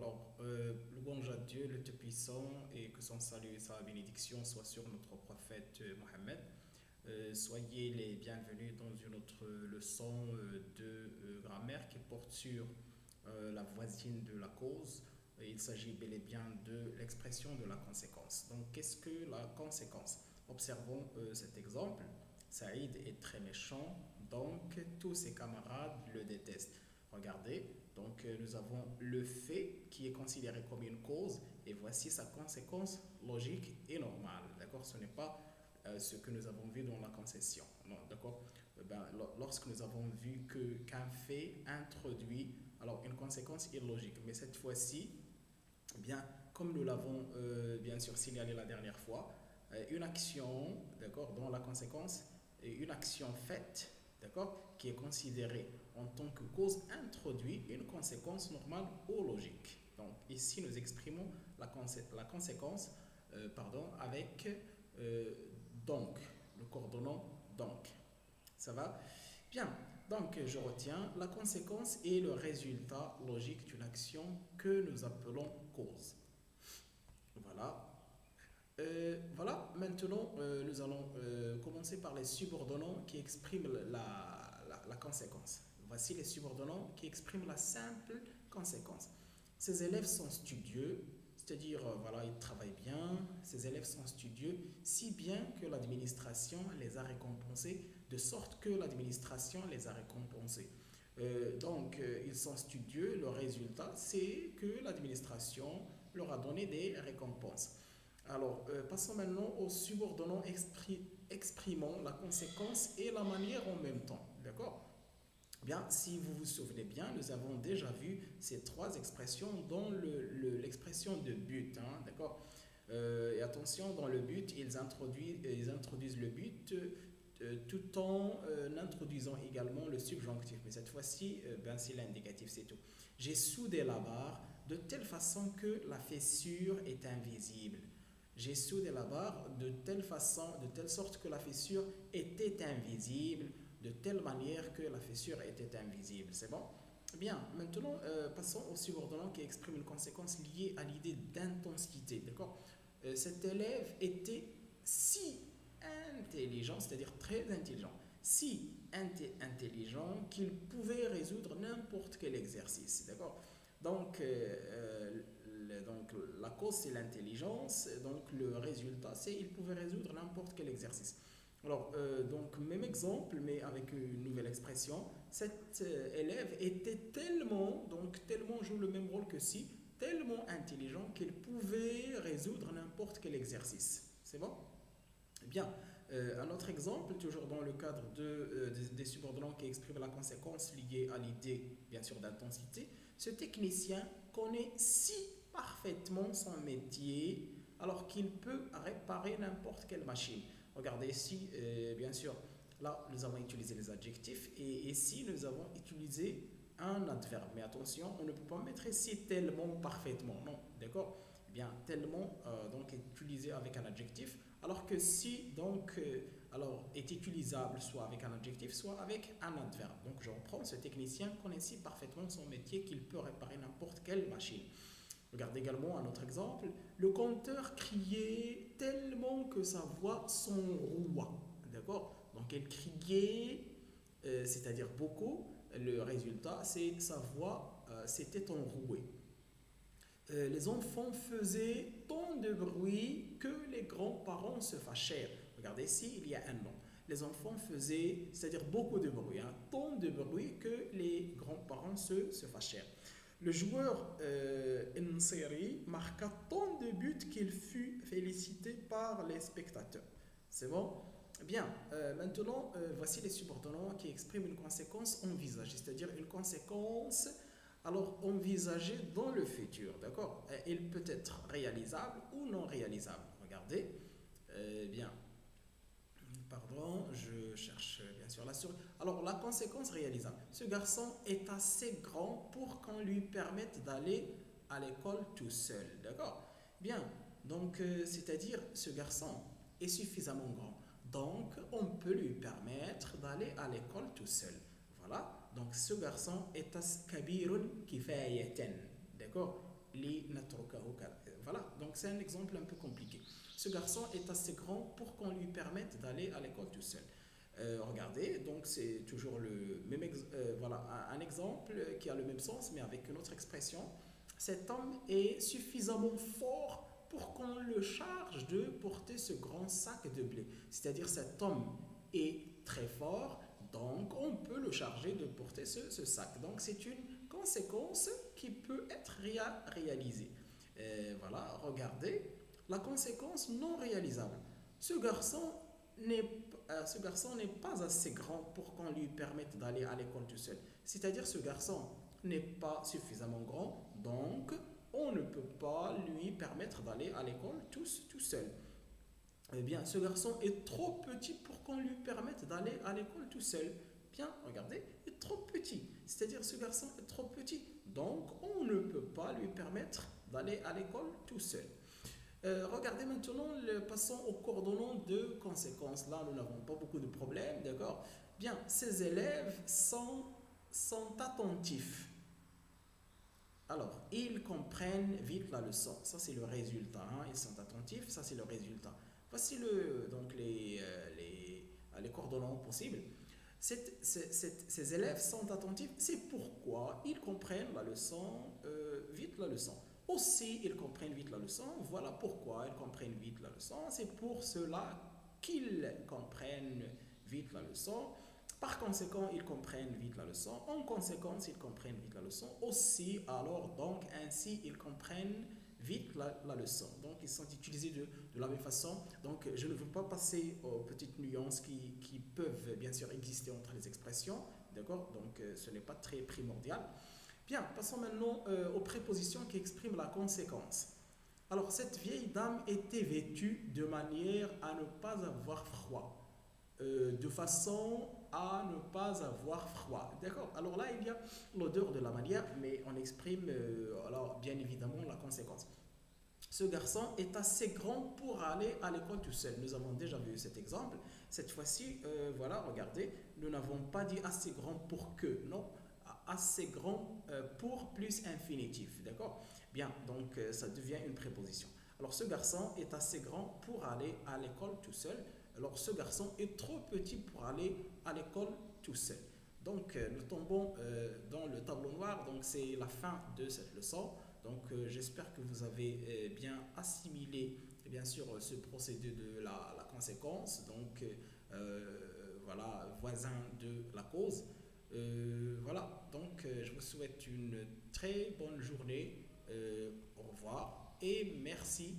Alors, louange à Dieu, le Tout-Puissant, et que son salut et sa bénédiction soient sur notre prophète Mohammed. Soyez les bienvenus dans une autre leçon de grammaire qui porte sur la voisine de la cause. Il s'agit bel et bien de l'expression de la conséquence. Donc, qu'est-ce que la conséquence? Observons cet exemple. Saïd est très méchant, donc tous ses camarades le détestent. Regardez, donc nous avons le fait qui est considéré comme une cause et voici sa conséquence logique et normale. D'accord? Ce n'est pas ce que nous avons vu dans la concession. Non, d'accord? Lorsque nous avons vu qu'un fait introduit alors une conséquence illogique, mais cette fois-ci, bien, comme nous l'avons bien sûr signalé la dernière fois, une action, d'accord, dont la conséquence est une action faite, d'accord, qui est considérée en tant que cause introduit une conséquence normale ou logique. Donc ici nous exprimons la conséquence avec donc, le coordonnant donc. Ça va? Bien, donc je retiens la conséquence est le résultat logique d'une action que nous appelons cause. Voilà. Maintenant nous allons commencer par les subordonnants qui expriment la conséquence. Voici les subordonnants qui expriment la simple conséquence. Ces élèves sont studieux, c'est-à-dire voilà, ils travaillent bien, ces élèves sont studieux, si bien que l'administration les a récompensés, de sorte que l'administration les a récompensés. Ils sont studieux, le résultat, c'est que l'administration leur a donné des récompenses. Alors, passons maintenant aux subordonnants exprimant la conséquence et la manière en même temps. D'accord? Bien, si vous vous souvenez bien, nous avons déjà vu ces trois expressions dans l'expression de but. Hein, d'accord? Et attention, dans le but, ils introduisent le but tout en introduisant également le subjonctif. Mais cette fois-ci, c'est l'indicatif, c'est tout. J'ai soudé la barre de telle façon que la fissure est invisible. J'ai soudé la barre de telle façon, de telle sorte que la fissure était invisible, de telle manière que la fissure était invisible. C'est bon? Bien, maintenant, passons au subordonnant qui exprime une conséquence liée à l'idée d'intensité. D'accord? Cet élève était si intelligent, c'est-à-dire très intelligent, si intelligent qu'il pouvait résoudre n'importe quel exercice. D'accord? Donc, la cause c'est l'intelligence, donc le résultat c'est il pouvait résoudre n'importe quel exercice. Alors, donc même exemple, mais avec une nouvelle expression, cet élève était tellement joue le même rôle que si, tellement intelligent qu'il pouvait résoudre n'importe quel exercice. C'est bon? Bien, un autre exemple, toujours dans le cadre des subordonnants qui expriment la conséquence liée à l'idée, bien sûr, d'intensité, ce technicien connaît si parfaitement son métier alors qu'il peut réparer n'importe quelle machine. Regardez ici, bien sûr, là, nous avons utilisé les adjectifs et ici, nous avons utilisé un adverbe. Mais attention, on ne peut pas mettre ici tellement parfaitement, non, d'accord? Bien, tellement donc est utilisé avec un adjectif, alors que si alors est utilisable soit avec un adjectif, soit avec un adverbe. Donc je reprends, ce technicien connaît si parfaitement son métier qu'il peut réparer n'importe quelle machine. Regardez également un autre exemple. Le conteur criait tellement que sa voix s'enroua. D'accord? Donc elle criait, c'est-à-dire beaucoup. Le résultat, c'est sa voix s'était enrouée. Les enfants faisaient tant de bruit que les grands-parents se fâchèrent. Regardez ici, il y a un nom. Les enfants faisaient, c'est-à-dire beaucoup de bruit, hein, tant de bruit que les grands-parents se fâchèrent. Le joueur Nseri marqua tant de buts qu'il fut félicité par les spectateurs. C'est bon? Bien, maintenant, voici les subordonnants qui expriment une conséquence envisagée, c'est-à-dire une conséquence alors envisagée dans le futur, d'accord? Il peut être réalisable ou non réalisable. Regardez, bien, pardon, je cherche bien sûr la souris. Alors, la conséquence réalisable. Ce garçon est assez grand pour qu'on lui permette d'aller à l'école tout seul. D'accord? Bien, donc, c'est-à-dire, ce garçon est suffisamment grand. Donc, on peut lui permettre d'aller à l'école tout seul. Voilà. Donc, ce garçon est kabirun kifayatan. D'accord? لنتركه كذا. Voilà, donc c'est un exemple un peu compliqué. Ce garçon est assez grand pour qu'on lui permette d'aller à l'école tout seul. Regardez, donc c'est toujours le même voilà, un exemple qui a le même sens mais avec une autre expression. Cet homme est suffisamment fort pour qu'on le charge de porter ce grand sac de blé. C'est-à-dire cet homme est très fort, donc on peut le charger de porter ce sac. Donc c'est une conséquence qui peut être réalisée. Voilà, regardez, la conséquence non réalisable. Ce garçon ce garçon n'est pas assez grand pour qu'on lui permette d'aller à l'école tout seul. C'est-à-dire ce garçon n'est pas suffisamment grand, donc on ne peut pas lui permettre d'aller à l'école tout seul. Eh bien, ce garçon est trop petit pour qu'on lui permette d'aller à l'école tout seul. Bien, regardez, il est trop petit. C'est-à-dire ce garçon est trop petit, donc on ne peut pas lui permettre d'aller à l'école tout seul. Regardez maintenant, passons au coordonnant de conséquences. Là, nous n'avons pas beaucoup de problèmes, d'accord? Bien, ces élèves sont attentifs. Alors, ils comprennent vite la leçon. Ça, c'est le résultat. Hein. Ils sont attentifs, ça, c'est le résultat. Voici donc les coordonnants possibles. Ces élèves sont attentifs, c'est pourquoi ils comprennent la leçon, vite la leçon. Aussi, ils comprennent vite la leçon. Voilà pourquoi ils comprennent vite la leçon. C'est pour cela qu'ils comprennent vite la leçon. Par conséquent, ils comprennent vite la leçon. En conséquence, ils comprennent vite la leçon. Aussi, alors, donc, ainsi, ils comprennent vite la leçon. Donc, ils sont utilisés de la même façon. Donc, je ne veux pas passer aux petites nuances qui peuvent bien sûr exister entre les expressions. D'accord? Donc, ce n'est pas très primordial. Bien, passons maintenant aux prépositions qui expriment la conséquence. Alors, cette vieille dame était vêtue de manière à ne pas avoir froid. De façon à ne pas avoir froid. D'accord? Alors là, il y a l'odeur de la manière, mais on exprime alors bien évidemment la conséquence. Ce garçon est assez grand pour aller à l'école tout seul. Nous avons déjà vu cet exemple. Cette fois-ci, voilà, regardez, nous n'avons pas dit assez grand pour que, non, assez grand pour plus infinitif. D'accord? Bien, donc ça devient une préposition. Alors ce garçon est assez grand pour aller à l'école tout seul. Alors ce garçon est trop petit pour aller à l'école tout seul. Donc nous tombons dans le tableau noir, donc c'est la fin de cette leçon. Donc j'espère que vous avez bien assimilé bien sûr ce procédé de la conséquence. Donc voilà, voisin de la cause. Voilà, donc je vous souhaite une très bonne journée. Au revoir et merci.